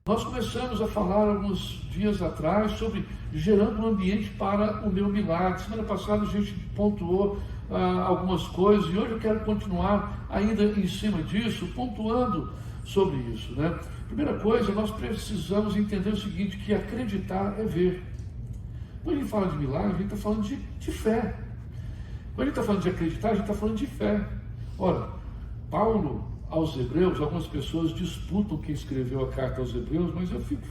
Nós começamos a falar alguns dias atrás sobre gerando um ambiente para o meu milagre. Semana passada a gente pontuou algumas coisas e hoje eu quero continuar ainda em cima disso, pontuando sobre isso, né? Primeira coisa, nós precisamos entender o seguinte, que acreditar é ver. Quando a gente fala de milagre, a gente está falando de fé. Quando a gente está falando de acreditar, a gente está falando de fé. Ora, Paulo aos Hebreus, algumas pessoas disputam quem escreveu a carta aos Hebreus, mas eu fico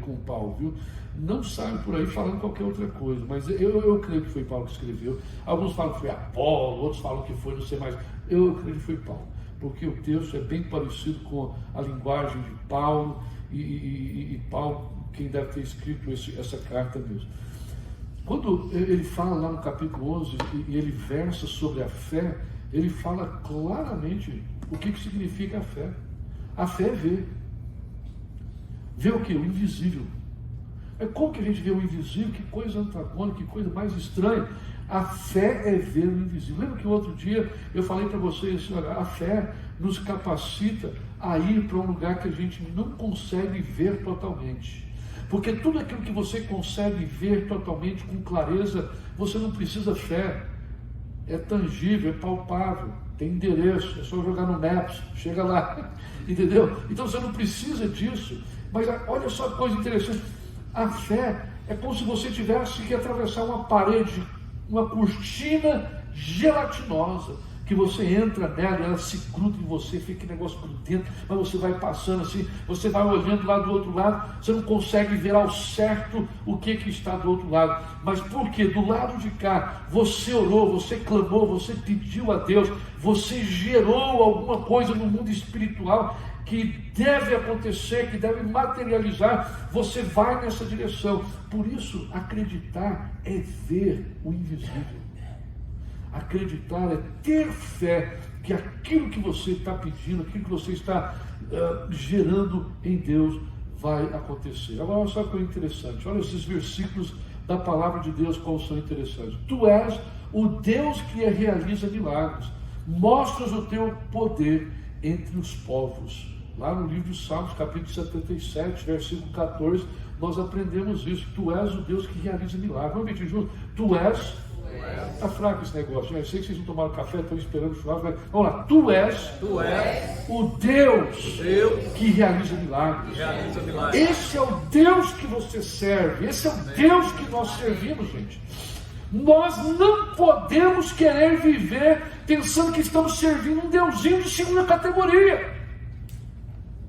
com Paulo, viu? Não saio por aí falando qualquer outra coisa, mas eu creio que foi Paulo que escreveu. Alguns falam que foi Apolo, outros falam que foi não sei mais. Eu creio que foi Paulo, porque o texto é bem parecido com a linguagem de Paulo, e Paulo, quem deve ter escrito essa carta mesmo. Quando ele fala lá no capítulo 11, e ele versa sobre a fé, ele fala claramente o que significa a fé. A fé é ver. Ver o que? O invisível. É como que a gente vê o invisível? Que coisa antagônica, que coisa mais estranha. A fé é ver o invisível. Lembra que outro dia eu falei para vocês, olha, a fé nos capacita a ir para um lugar que a gente não consegue ver totalmente. Porque tudo aquilo que você consegue ver totalmente, com clareza, você não precisa fé. É tangível, é palpável, tem endereço, é só jogar no Maps, chega lá, entendeu? Então você não precisa disso. Mas olha só que coisa interessante, a fé é como se você tivesse que atravessar uma parede, uma cortina gelatinosa, que você entra nela, ela se gruda em você, fica aquele negócio grudento, mas você vai passando assim, você vai olhando lá do outro lado, você não consegue ver ao certo o que está do outro lado. Mas por quê? Do lado de cá, você orou, você clamou, você pediu a Deus, você gerou alguma coisa no mundo espiritual que deve acontecer, que deve materializar, você vai nessa direção. Por isso, acreditar é ver o invisível. Acreditar é ter fé que aquilo que você está pedindo, aquilo que você está gerando em Deus vai acontecer. Agora, olha só que coisa interessante. Olha esses versículos da palavra de Deus, como são interessantes. Tu és o Deus que realiza milagres. Mostras o teu poder entre os povos. Lá no livro de Salmos, capítulo 77, versículo 14, nós aprendemos isso. Tu és o Deus que realiza milagres. Vamos repetir junto. Tu és. Está fraco esse negócio. Eu sei que vocês não tomaram café, estão esperando o churrasco. Mas vamos lá. Tu és o Deus que realiza milagres. Esse é o Deus que você serve. Esse é o Deus que nós servimos, gente. Nós não podemos querer viver pensando que estamos servindo um deusinho de segunda categoria.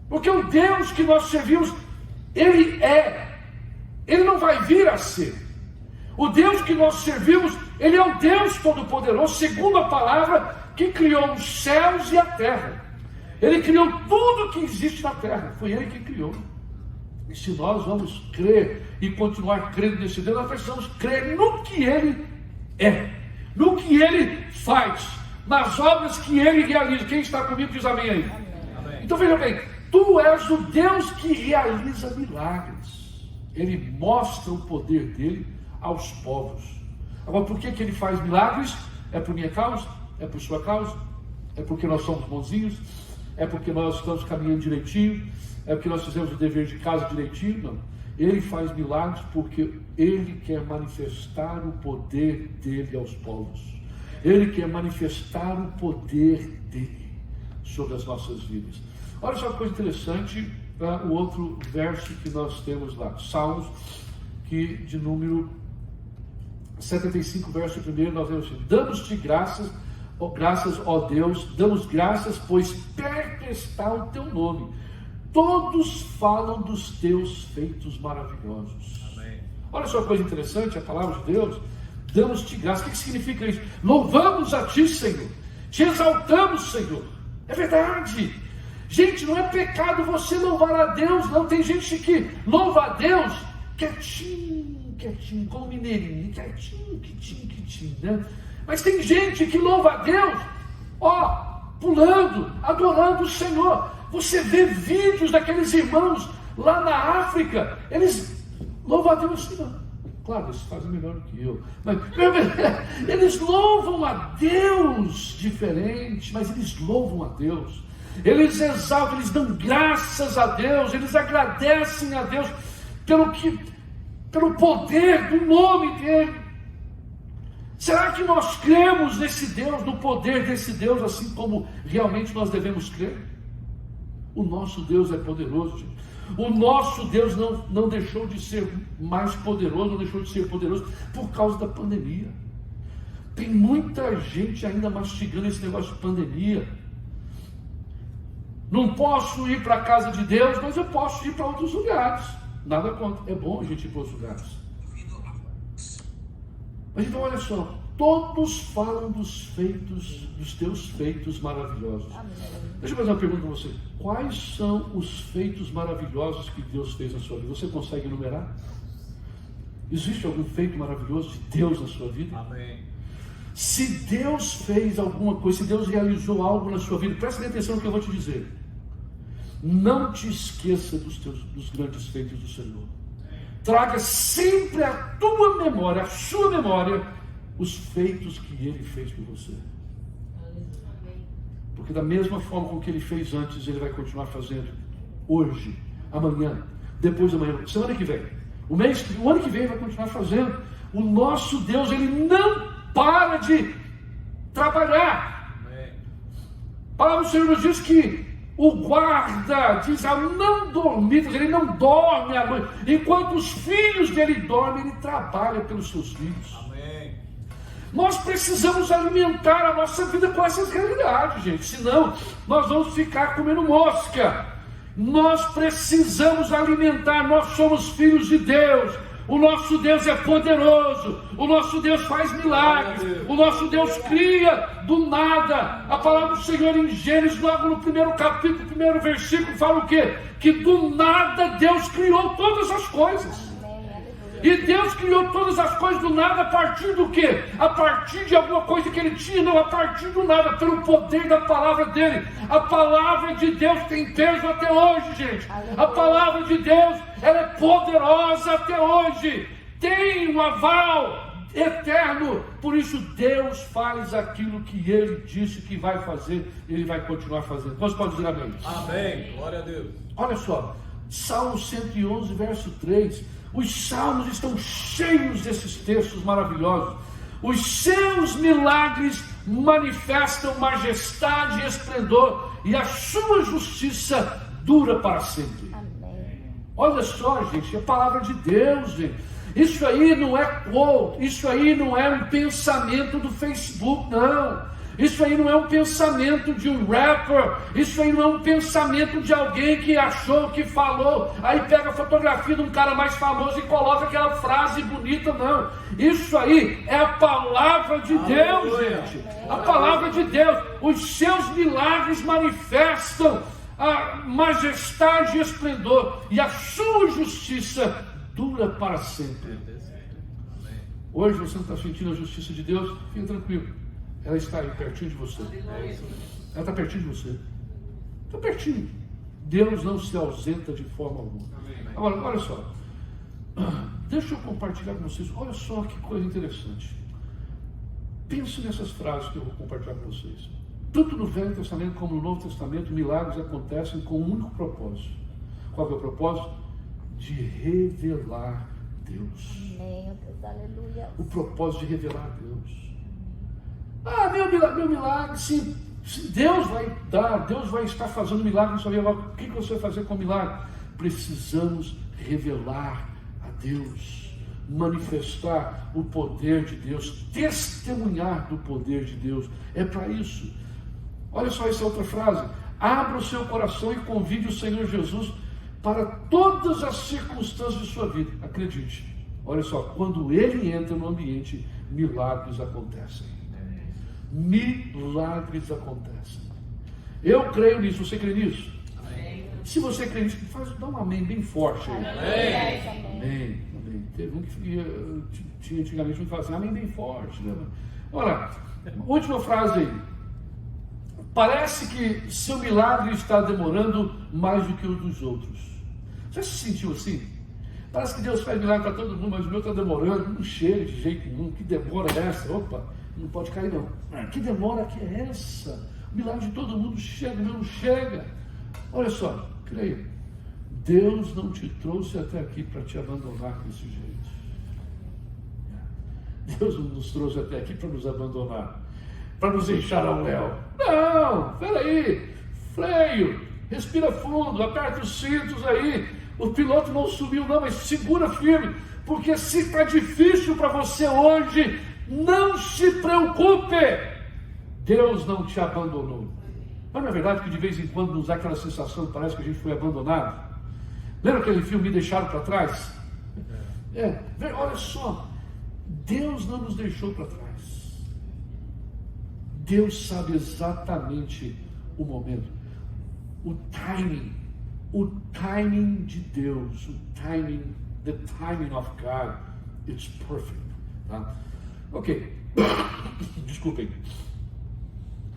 Porque o Deus que nós servimos, Ele é. Ele não vai vir a ser. O Deus que nós servimos, Ele é o Deus Todo-Poderoso, segundo a palavra, que criou os céus e a terra. Ele criou tudo que existe na terra, foi Ele que criou. E se nós vamos crer e continuar crendo nesse Deus, nós precisamos crer no que Ele é, no que Ele faz, nas obras que Ele realiza. Quem está comigo diz amém aí. Amém. Então veja bem, tu és o Deus que realiza milagres. Ele mostra o poder dele aos povos. Agora, por que Ele faz milagres? É por minha causa? É por sua causa? É porque nós somos bonzinhos? É porque nós estamos caminhando direitinho? É porque nós fizemos o dever de casa direitinho? Não. Ele faz milagres porque Ele quer manifestar o poder dele aos povos. Ele quer manifestar o poder dele sobre as nossas vidas. Olha só que coisa interessante, o outro verso que nós temos lá, Salmos, que de número 75, verso 1, nós vemos assim: damos-te graças, ó Deus, damos graças, pois perto está o teu nome. Todos falam dos teus feitos maravilhosos. Amém. Olha só que coisa interessante, a palavra de Deus, damos-te graças. O que significa isso? Louvamos a ti, Senhor. Te exaltamos, Senhor. É verdade. Gente, não é pecado você louvar a Deus, não. Tem gente que louva a Deus quietinho, como mineirinho, quietinho, né? Mas tem gente que louva a Deus, pulando, adorando o Senhor. Você vê vídeos daqueles irmãos lá na África, eles louvam a Deus assim, não. Claro, eles fazem melhor do que eu, mas eles louvam a Deus diferente, mas eles louvam a Deus. eles exaltam, eles dão graças a Deus, eles agradecem a Deus pelo poder do nome dele. Será que nós cremos nesse Deus, no poder desse Deus, assim como realmente nós devemos crer? O nosso Deus é poderoso, gente. O nosso Deus não deixou de ser mais poderoso, não deixou de ser poderoso por causa da pandemia. Tem muita gente ainda mastigando esse negócio de pandemia. Não posso ir para a casa de Deus, mas eu posso ir para outros lugares. Nada contra, é bom a gente ir para outros lugares. Mas então olha só, todos falam dos teus feitos maravilhosos. Deixa eu fazer uma pergunta para você. Quais são os feitos maravilhosos que Deus fez na sua vida? Você consegue enumerar? Existe algum feito maravilhoso de Deus na sua vida? Amém. Se Deus fez alguma coisa, se Deus realizou algo na sua vida, preste atenção no que eu vou te dizer. Não te esqueça dos grandes feitos do Senhor. Traga sempre à tua memória, à sua memória, os feitos que Ele fez por você. Porque da mesma forma com que Ele fez antes, Ele vai continuar fazendo hoje, amanhã, depois de amanhã, semana que vem. O ano que vem Ele vai continuar fazendo. O nosso Deus, Ele não para de trabalhar. A palavra do Senhor nos diz que o guarda diz não dormir, ele não dorme à noite. Enquanto os filhos dele dormem, ele trabalha pelos seus filhos. Amém. Nós precisamos alimentar a nossa vida com essas realidades, gente. Senão, nós vamos ficar comendo mosca. Nós precisamos alimentar, nós somos filhos de Deus. O nosso Deus é poderoso, o nosso Deus faz milagres, o nosso Deus cria do nada. A palavra do Senhor em Gênesis, logo no primeiro capítulo, primeiro versículo, fala o quê? Que do nada Deus criou todas as coisas. E Deus criou todas as coisas do nada a partir do quê? A partir de alguma coisa que Ele tinha, não, a partir do nada, pelo poder da palavra dEle. A palavra de Deus tem peso até hoje, gente. A palavra de Deus, ela é poderosa até hoje. Tem um aval eterno. Por isso Deus faz aquilo que Ele disse que vai fazer, Ele vai continuar fazendo. Nós podemos dizer amém? Amém. Glória a Deus. Olha só, Salmo 111, verso 3. Os salmos estão cheios desses textos maravilhosos. Os seus milagres manifestam majestade e esplendor, e a sua justiça dura para sempre. Amém. Olha só, gente, é a palavra de Deus, gente. Isso aí não é quote, isso aí não é um pensamento do Facebook, não. Isso aí não é um pensamento de um rapper, isso aí não é um pensamento de alguém que achou, que falou, aí pega a fotografia de um cara mais famoso e coloca aquela frase bonita, não. Isso aí é a palavra de Deus, gente. A palavra de Deus. Os seus milagres manifestam a majestade e esplendor, e a sua justiça dura para sempre. Hoje você não está sentindo a justiça de Deus? Fica tranquilo. Ela está aí pertinho de você. Ela está pertinho de você. Está pertinho. Deus não se ausenta de forma alguma. Agora, olha só. Deixa eu compartilhar com vocês. Olha só que coisa interessante. Pense nessas frases que eu vou compartilhar com vocês. Tanto no Velho Testamento como no Novo Testamento, milagres acontecem com um único propósito. Qual é o propósito? De revelar Deus. Amém, Deus, aleluia. O propósito de revelar Deus. Meu milagre, sim. Deus vai dar, Deus vai estar fazendo milagre na sua vida. O que você vai fazer com o milagre? Precisamos revelar a Deus, manifestar o poder de Deus, testemunhar do poder de Deus. É para isso. Olha só essa outra frase. Abra o seu coração e convide o Senhor Jesus para todas as circunstâncias de sua vida. Acredite. Olha só, quando Ele entra no ambiente, milagres acontecem. Milagres acontecem. Eu creio nisso. Você crê nisso? Amém. Se você crê nisso, dá um amém bem forte aí. Amém. Amém. Amém. Teve um que tinha antigamente um que falava assim, amém bem forte, né? Olha, última frase aí. Parece que seu milagre está demorando mais do que o dos outros. Você se sentiu assim? Parece que Deus faz milagre para todo mundo, mas o meu está demorando. Não chega de jeito nenhum. Que demora é essa? Opa, não pode cair não. Que demora que é essa? O milagre de todo mundo chega, o meu não chega. Olha só, creia. Deus não te trouxe até aqui para te abandonar desse jeito. Deus não nos trouxe até aqui para nos abandonar, para nos deixar ao léu. Não, peraí, freio, respira fundo, aperta os cintos aí. O piloto não subiu não, mas segura firme, porque se está difícil para você hoje, não se preocupe, Deus não te abandonou. Mas não é verdade que de vez em quando nos dá aquela sensação, parece que a gente foi abandonado? Lembra aquele filme Me Deixaram para Trás? Olha só, Deus não nos deixou para trás. Deus sabe exatamente o momento, o timing de Deus, the timing of God, it's perfect. Tá? Ok, desculpem.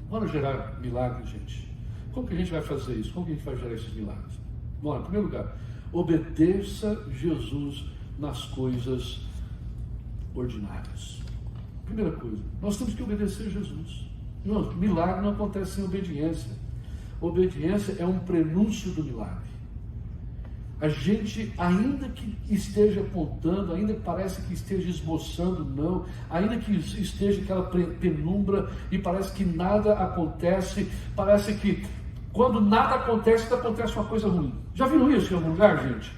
Vamos gerar milagres, gente. Como que a gente vai fazer isso? Como que a gente vai gerar esses milagres? Bom, em primeiro lugar, obedeça Jesus nas coisas ordinárias. Primeira coisa, nós temos que obedecer Jesus. Irmãos, milagre não acontece sem obediência. Obediência é um prenúncio do milagre. A gente, ainda que esteja apontando, ainda que parece que esteja esboçando, não, ainda que esteja aquela penumbra e parece que nada acontece, parece que quando nada acontece uma coisa ruim. Já viram isso em algum lugar, gente?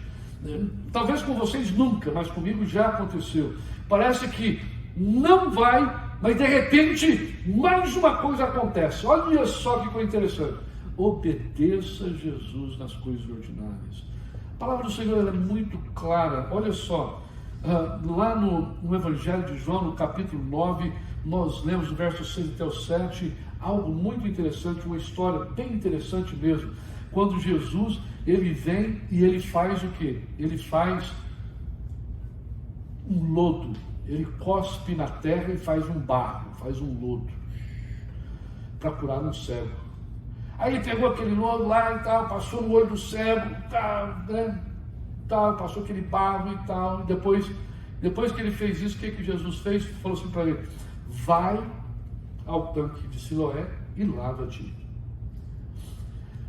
Talvez com vocês nunca, mas comigo já aconteceu. Parece que não vai, mas de repente mais uma coisa acontece. Olha só que coisa interessante. Obedeça Jesus nas coisas ordinárias. A palavra do Senhor é muito clara. Olha só, lá no Evangelho de João, no capítulo 9, nós lemos do verso 6 até o 7, algo muito interessante, uma história bem interessante mesmo. Quando Jesus, ele vem e ele faz o quê? Ele faz um lodo. Ele cospe na terra e faz um barro, faz um lodo, para curar um cego. Aí ele pegou aquele lodo lá e tal, passou no olho do cego, tal, passou aquele barro e tal. Depois que ele fez isso, o que Jesus fez? Falou assim para ele: vai ao tanque de Siloé e lava-te.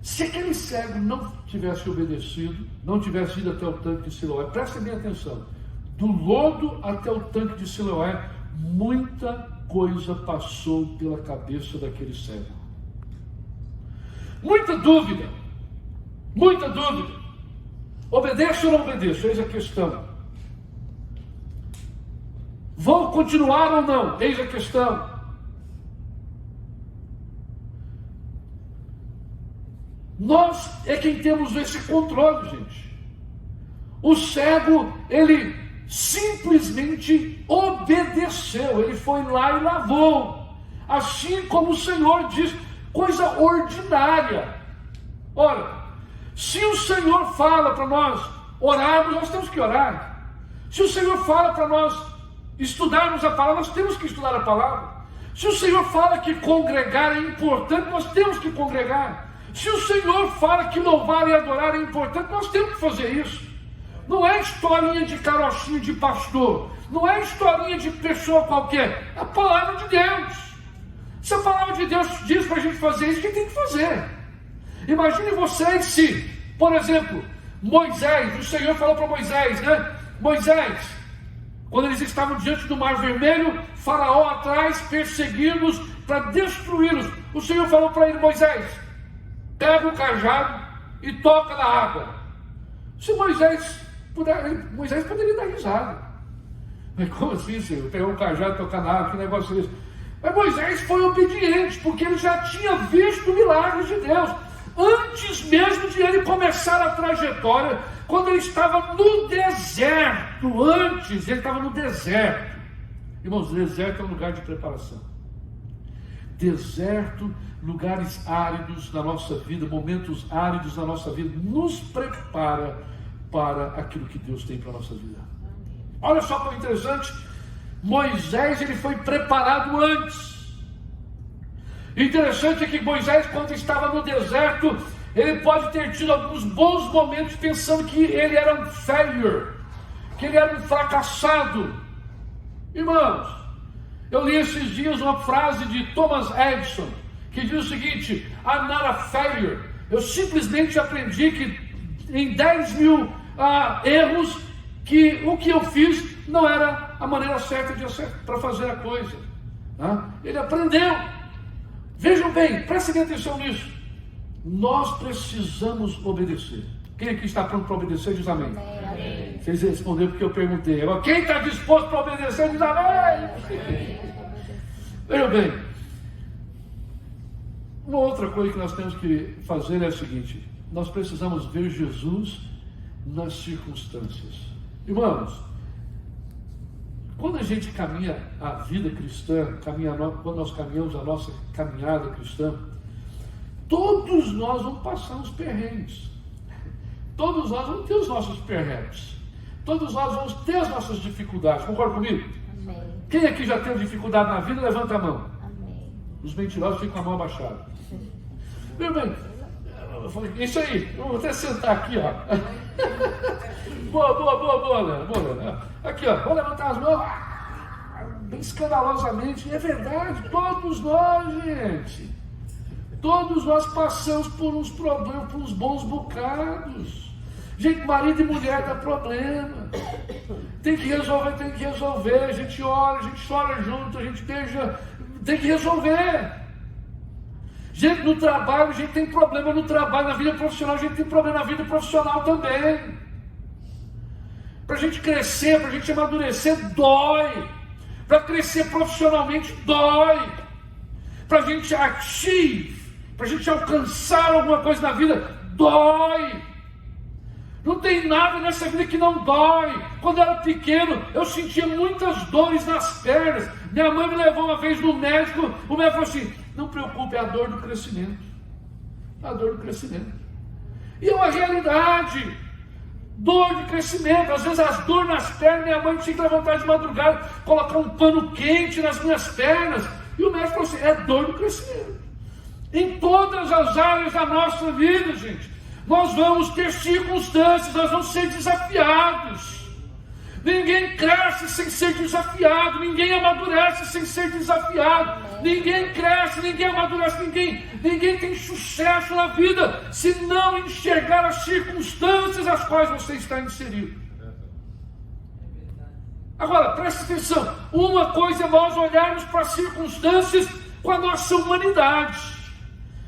Se aquele cego não tivesse obedecido, não tivesse ido até o tanque de Siloé, prestem bem atenção, do lodo até o tanque de Siloé, muita coisa passou pela cabeça daquele cego. Muita dúvida. Obedeço ou não obedeço? Eis a questão. Vou continuar ou não? Eis a questão. Nós é quem temos esse controle, gente. O cego, ele simplesmente obedeceu. Ele foi lá e lavou. Assim como o Senhor diz, coisa ordinária. Ora, se o Senhor fala para nós orarmos, nós temos que orar. Se o Senhor fala para nós estudarmos a palavra, nós temos que estudar a palavra. Se o Senhor fala que congregar é importante, nós temos que congregar. Se o Senhor fala que louvar e adorar é importante, nós temos que fazer isso. Não é historinha de carochinho de pastor, não é historinha de pessoa qualquer, é a palavra de Deus. Se a palavra de Deus diz para a gente fazer isso, a gente tem que fazer. Imagine vocês se, por exemplo, Moisés, o Senhor falou para Moisés, né? Moisés, quando eles estavam diante do Mar Vermelho, Faraó atrás, perseguindo-os para destruí-los. O Senhor falou para ele: Moisés, pega o cajado e toca na água. Se Moisés poderia dar risada. Mas como assim, Senhor? Pegar o cajado e tocar na água, que negócio é esse? Mas Moisés foi obediente, porque ele já tinha visto milagres de Deus. Antes mesmo de ele começar a trajetória, quando ele estava no deserto, antes ele estava no deserto. Irmãos, deserto é um lugar de preparação. Deserto, lugares áridos na nossa vida, momentos áridos na nossa vida, nos prepara para aquilo que Deus tem para a nossa vida. Olha só como interessante, Moisés, ele foi preparado antes. Interessante é que Moisés, quando estava no deserto, ele pode ter tido alguns bons momentos pensando que ele era um failure, que ele era um fracassado. Irmãos, eu li esses dias uma frase de Thomas Edison, que diz o seguinte: I'm not a failure. Eu simplesmente aprendi que em 10 mil erros, que o que eu fiz não era a maneira certa para fazer a coisa. Ele aprendeu. Vejam bem, prestem atenção nisso. Nós precisamos obedecer. Quem aqui está pronto para obedecer, diz amém. Amém. Vocês responderam porque eu perguntei. Agora, quem está disposto para obedecer, diz amém. Vejam bem, uma outra coisa que nós temos que fazer é o seguinte: nós precisamos ver Jesus nas circunstâncias. Irmãos, quando a gente caminha a vida cristã, quando nós caminhamos a nossa caminhada cristã, todos nós vamos passar uns perrengues. Todos nós vamos ter os nossos perrengues. Todos nós vamos ter as nossas dificuldades. Concorda comigo? Amém. Quem aqui já teve dificuldade na vida, levanta a mão. Amém. Os mentirosos ficam com a mão abaixada. Meu bem, eu falei, isso aí, eu vou até sentar aqui, ó. Boa, Léo. Aqui, ó, vou levantar as mãos. Bem escandalosamente, é verdade, todos nós, gente. Todos nós passamos por uns problemas, por uns bons bocados. Gente, marido e mulher dá problema. Tem que resolver. A gente ora, a gente chora junto, a gente beija. Tem que resolver. Gente, no trabalho, a gente tem problema no trabalho, na vida profissional, a gente tem problema na vida profissional também. Para a gente crescer, para a gente amadurecer, dói. Para crescer profissionalmente, dói. Para a gente para a gente alcançar alguma coisa na vida, dói. Não tem nada nessa vida que não dói. Quando eu era pequeno, eu sentia muitas dores nas pernas. Minha mãe me levou uma vez no médico, o médico falou assim: não preocupe, é a dor do crescimento. A dor do crescimento. E é uma realidade. Dor de crescimento. Às vezes as dores nas pernas, minha mãe tinha que levantar de madrugada, colocar um pano quente nas minhas pernas. E o médico falou assim: é dor do crescimento. Em todas as áreas da nossa vida, gente, nós vamos ter circunstâncias, nós vamos ser desafiados. Ninguém cresce sem ser desafiado, ninguém amadurece sem ser desafiado, ninguém cresce, ninguém amadurece, ninguém tem sucesso na vida se não enxergar as circunstâncias às quais você está inserido. Agora, preste atenção, uma coisa é nós olharmos para as circunstâncias com a nossa humanidade,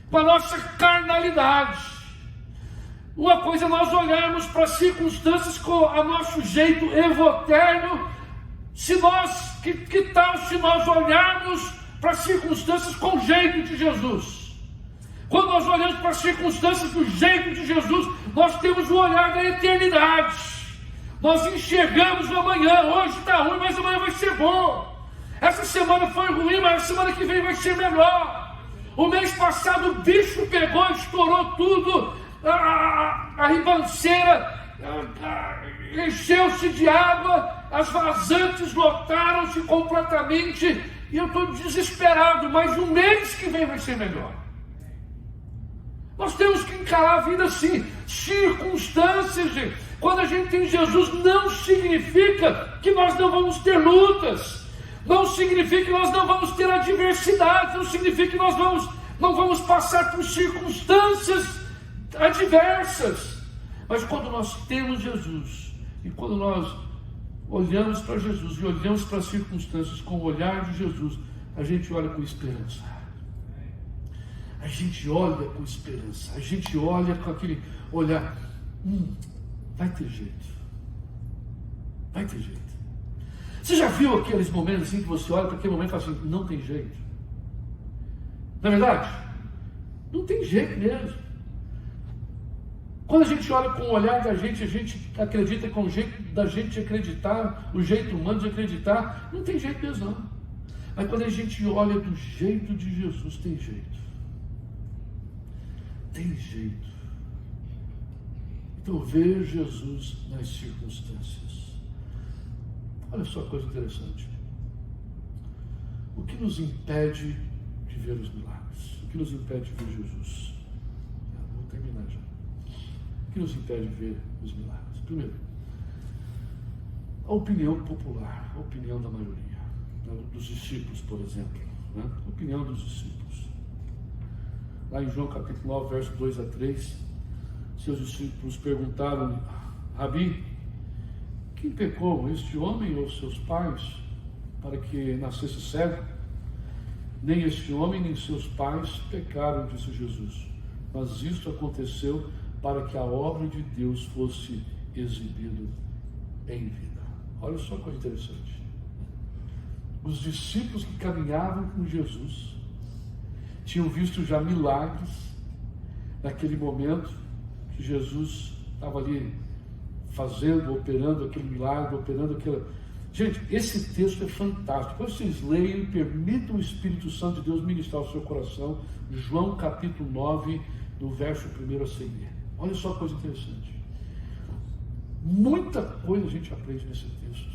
com a nossa carnalidade. Uma coisa é nós olharmos para as circunstâncias com o nosso jeito evoterno. Que tal se nós olharmos para as circunstâncias com o jeito de Jesus? Quando nós olhamos para as circunstâncias do jeito de Jesus, nós temos o olhar da eternidade. Nós enxergamos o amanhã. Hoje está ruim, mas amanhã vai ser bom. Essa semana foi ruim, mas a semana que vem vai ser melhor. O mês passado o bicho pegou, estourou tudo. A ribanceira encheu-se de água, as vazantes lotaram-se completamente, e eu estou desesperado, mas o mês que vem vai ser melhor. Nós temos que encarar a vida assim, circunstâncias, gente. Quando a gente tem Jesus, não significa que nós não vamos ter lutas, não significa que nós não vamos ter adversidades, não significa que nós não vamos passar por circunstâncias adversas. Mas quando nós temos Jesus, e quando nós olhamos para Jesus e olhamos para as circunstâncias com o olhar de Jesus, a gente olha com esperança. A gente olha com esperança. A gente olha com aquele olhar: vai ter jeito. Vai ter jeito. Você já viu aqueles momentos assim que você olha para aquele momento e fala assim: não tem jeito? Não é verdade? Não tem jeito mesmo. Quando a gente olha com o olhar da gente, a gente acredita com o jeito da gente acreditar, o jeito humano de acreditar, não tem jeito mesmo não. Mas quando a gente olha do jeito de Jesus, tem jeito. Tem jeito. Então ver Jesus nas circunstâncias. Olha só a coisa interessante. O que nos impede de ver os milagres? O que nos impede de ver Jesus? Vou terminar já. O que nos impede de ver os milagres? Primeiro, a opinião popular, a opinião da maioria, dos discípulos, por exemplo. A opinião dos discípulos. lá em João capítulo 9, verso 2 a 3, seus discípulos perguntaram: Rabi, quem pecou, este homem ou seus pais, para que nascesse cego? Nem este homem nem seus pais pecaram, disse Jesus, mas isto aconteceu para que a obra de Deus fosse exibida em vida. Olha só que coisa interessante. Os discípulos que caminhavam com Jesus tinham visto já milagres naquele momento que Jesus estava ali fazendo, operando aquele milagre, operando aquela... Gente, esse texto é fantástico. Depois vocês leiam e permitam o Espírito Santo de Deus ministrar o seu coração. João capítulo 9, do verso 1 a seguir. Olha só que coisa interessante. Muita coisa a gente aprende nesse texto.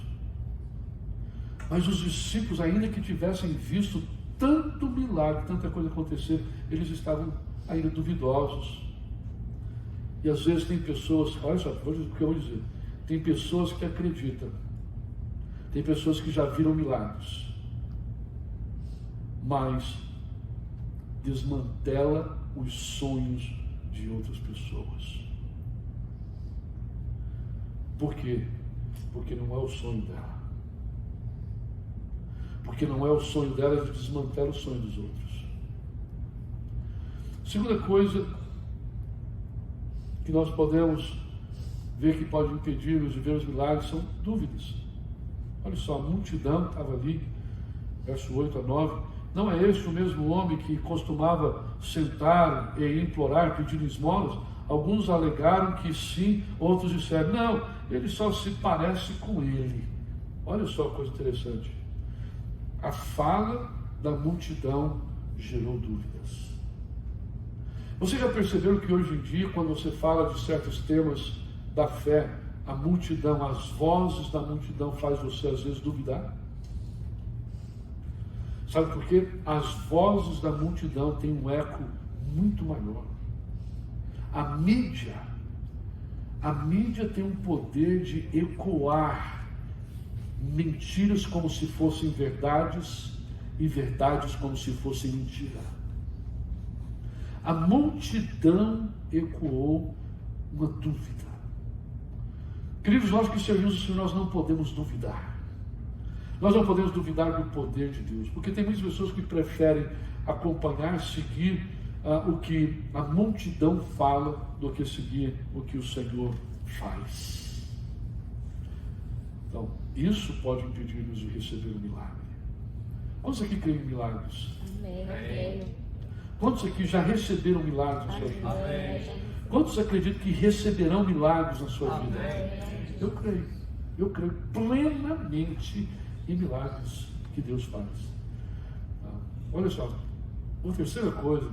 Mas os discípulos, ainda que tivessem visto tanto milagre, tanta coisa acontecer, eles estavam ainda duvidosos. E às vezes tem pessoas, olha só, o que eu vou dizer, tem pessoas que acreditam, tem pessoas que já viram milagres, mas desmantela os sonhos de outras pessoas. Por quê? Porque não é o sonho dela. Porque não é o sonho dela de desmantelar o sonho dos outros. Segunda coisa que nós podemos ver que pode impedir-nos de ver os milagres são dúvidas. Olha só, a multidão estava ali, verso 8 a 9. Não é este o mesmo homem que costumava sentar e implorar, pedir esmolas? Alguns alegaram que sim, outros disseram, não, ele só se parece com ele. Olha só a coisa interessante. A fala da multidão gerou dúvidas. Você já percebeu que hoje em dia, quando você fala de certos temas da fé, a multidão, as vozes da multidão faz você às vezes duvidar? Sabe por quê? As vozes da multidão têm um eco muito maior. A mídia tem um poder de ecoar mentiras como se fossem verdades e verdades como se fossem mentira. A multidão ecoou uma dúvida. Queridos, nós que servimos o Senhor, nós não podemos duvidar. Nós não podemos duvidar do poder de Deus, porque tem muitas pessoas que preferem acompanhar, seguir o que a multidão fala do que seguir o que o Senhor faz. Então, isso pode impedir-nos de receber o milagre. Quantos aqui creem em milagres? Amém. Quantos aqui já receberam milagres na sua vida? Amém. Quantos acreditam que receberão milagres na sua Amém. vida? Eu creio plenamente em milagres que Deus faz. Olha só, uma terceira coisa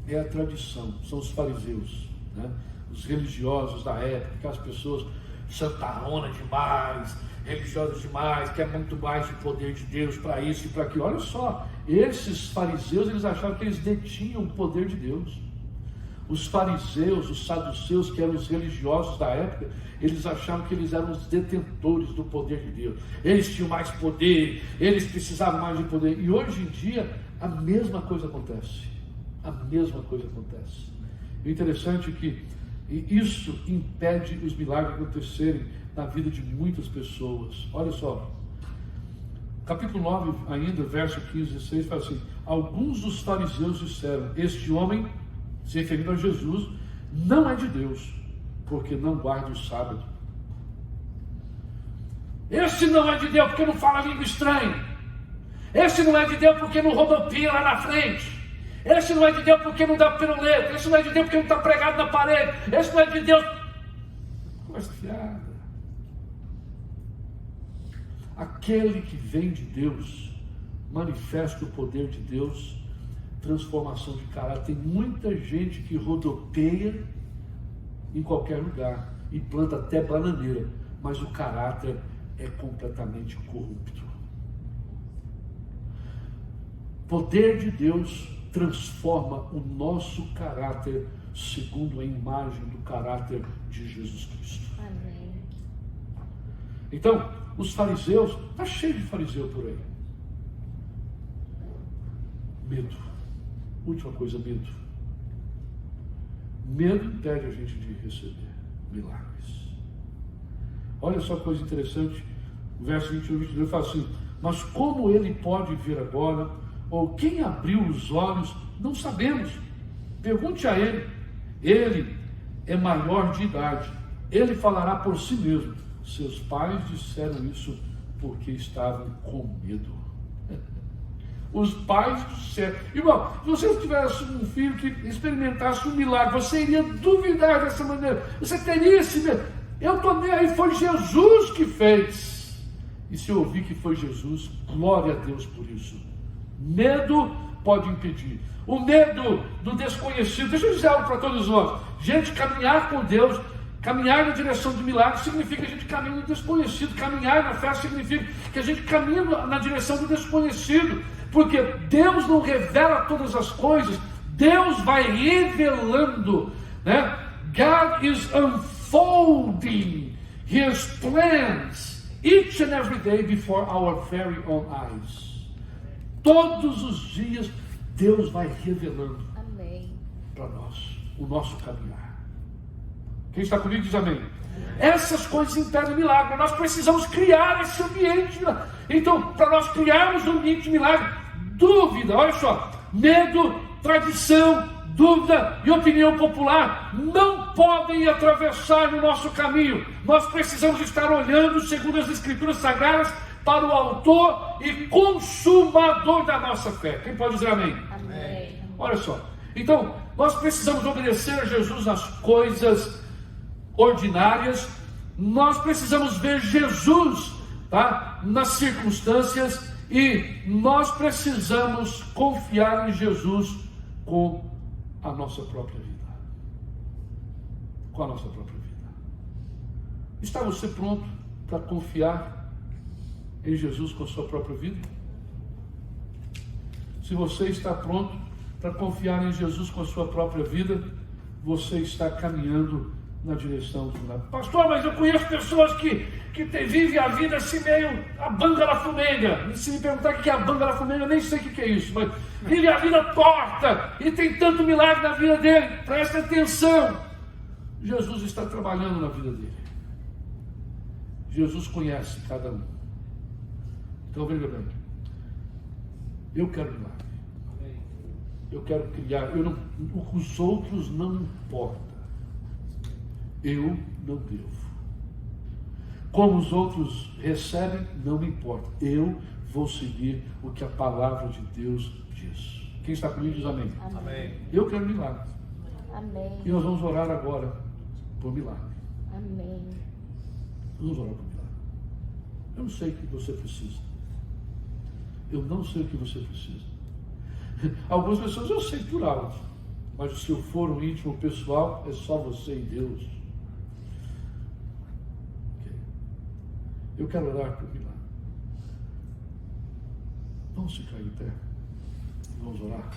é a tradição, são os fariseus, né? Os religiosos da época, aquelas pessoas santarona demais, religiosas demais, quer muito mais de poder de Deus para isso e para aquilo. Olha só, esses fariseus, eles achavam que eles detinham o poder de Deus. Os fariseus, os saduceus, que eram os religiosos da época, eles achavam que eles eram os detentores do poder de Deus. Eles tinham mais poder, eles precisavam mais de poder. E hoje em dia, a mesma coisa acontece. A mesma coisa acontece. O interessante é que isso impede os milagres acontecerem na vida de muitas pessoas. Olha só, capítulo 9 ainda, verso 15 e 16, fala assim: alguns dos fariseus disseram, este homem, se referindo a Jesus, não é de Deus, porque não guarda o sábado. Esse não é de Deus porque não fala língua estranha. Esse não é de Deus porque não rodopia lá na frente. Esse não é de Deus porque não dá piruleta. Esse não é de Deus porque não está pregado na parede. Esse não é de Deus. Conversa fiada. Aquele que vem de Deus manifesta o poder de Deus, transformação de caráter. Tem muita gente que rodopeia em qualquer lugar e planta até bananeira, mas o caráter é completamente corrupto. Poder de Deus transforma o nosso caráter segundo a imagem do caráter de Jesus Cristo. Amém. Então, os fariseus, está cheio de fariseu por aí. Medo. Última coisa, medo. Medo impede a gente de receber milagres. Olha só que coisa interessante, o verso 21 e 22 fala assim: mas como ele pode vir agora, ou quem abriu os olhos, não sabemos. Pergunte a ele. Ele é maior de idade, ele falará por si mesmo. Seus pais disseram isso porque estavam com medo. Os pais disseram. Irmão, se você tivesse um filho que experimentasse um milagre, você iria duvidar dessa maneira. Você teria esse medo. Eu estou nem aí, foi Jesus que fez. E se eu ouvir que foi Jesus, glória a Deus por isso. Medo pode impedir. O medo do desconhecido. Deixa eu dizer algo para todos nós. Gente, caminhar com Deus, caminhar na direção de milagres, significa que a gente caminha no desconhecido. Caminhar na fé significa que a gente caminha na direção do desconhecido. Porque Deus não revela todas as coisas. Deus vai revelando, né? God is unfolding His plans each and every day before our very own eyes. Todos os dias Deus vai revelando para nós o nosso caminhar. Quem está comigo diz amém. Essas coisas impedem milagre. Nós precisamos criar esse ambiente. Então, para nós criarmos um ambiente de milagre, dúvida, olha só, medo, tradição, dúvida e opinião popular não podem atravessar o nosso caminho. Nós precisamos estar olhando, segundo as Escrituras Sagradas, para o autor e consumador da nossa fé. Quem pode dizer amém? Amém. Olha só. Então, nós precisamos obedecer a Jesus nas coisas ordinárias. Nós precisamos ver Jesus, tá, nas circunstâncias. E nós precisamos confiar em Jesus com a nossa própria vida. Com a nossa própria vida. Está você pronto para confiar em Jesus com a sua própria vida? Se você está pronto para confiar em Jesus com a sua própria vida, você está caminhando na direção do milagre. Pastor, mas eu conheço pessoas que vivem a vida assim meio a banga da fumenga. E se me perguntar o que é a banga da fumenga, eu nem sei o que é isso, mas vive a vida torta e tem tanto milagre na vida dele. Presta atenção. Jesus está trabalhando na vida dele. Jesus conhece cada um. Então veja bem, eu quero milagre. Eu quero criar. Os outros não importam. Eu não devo. Como os outros recebem, não me importa. Eu vou seguir o que a palavra de Deus diz. Quem está comigo diz amém. Amém. Eu quero milagre. Amém. E nós vamos orar agora por milagre. Amém. Vamos orar por milagre. Eu não sei o que você precisa. Eu não sei o que você precisa. Algumas pessoas eu sei por alto. Mas se eu for um íntimo pessoal, é só você e Deus. Eu quero orar por milagre. Vamos ficar em pé. Vamos orar.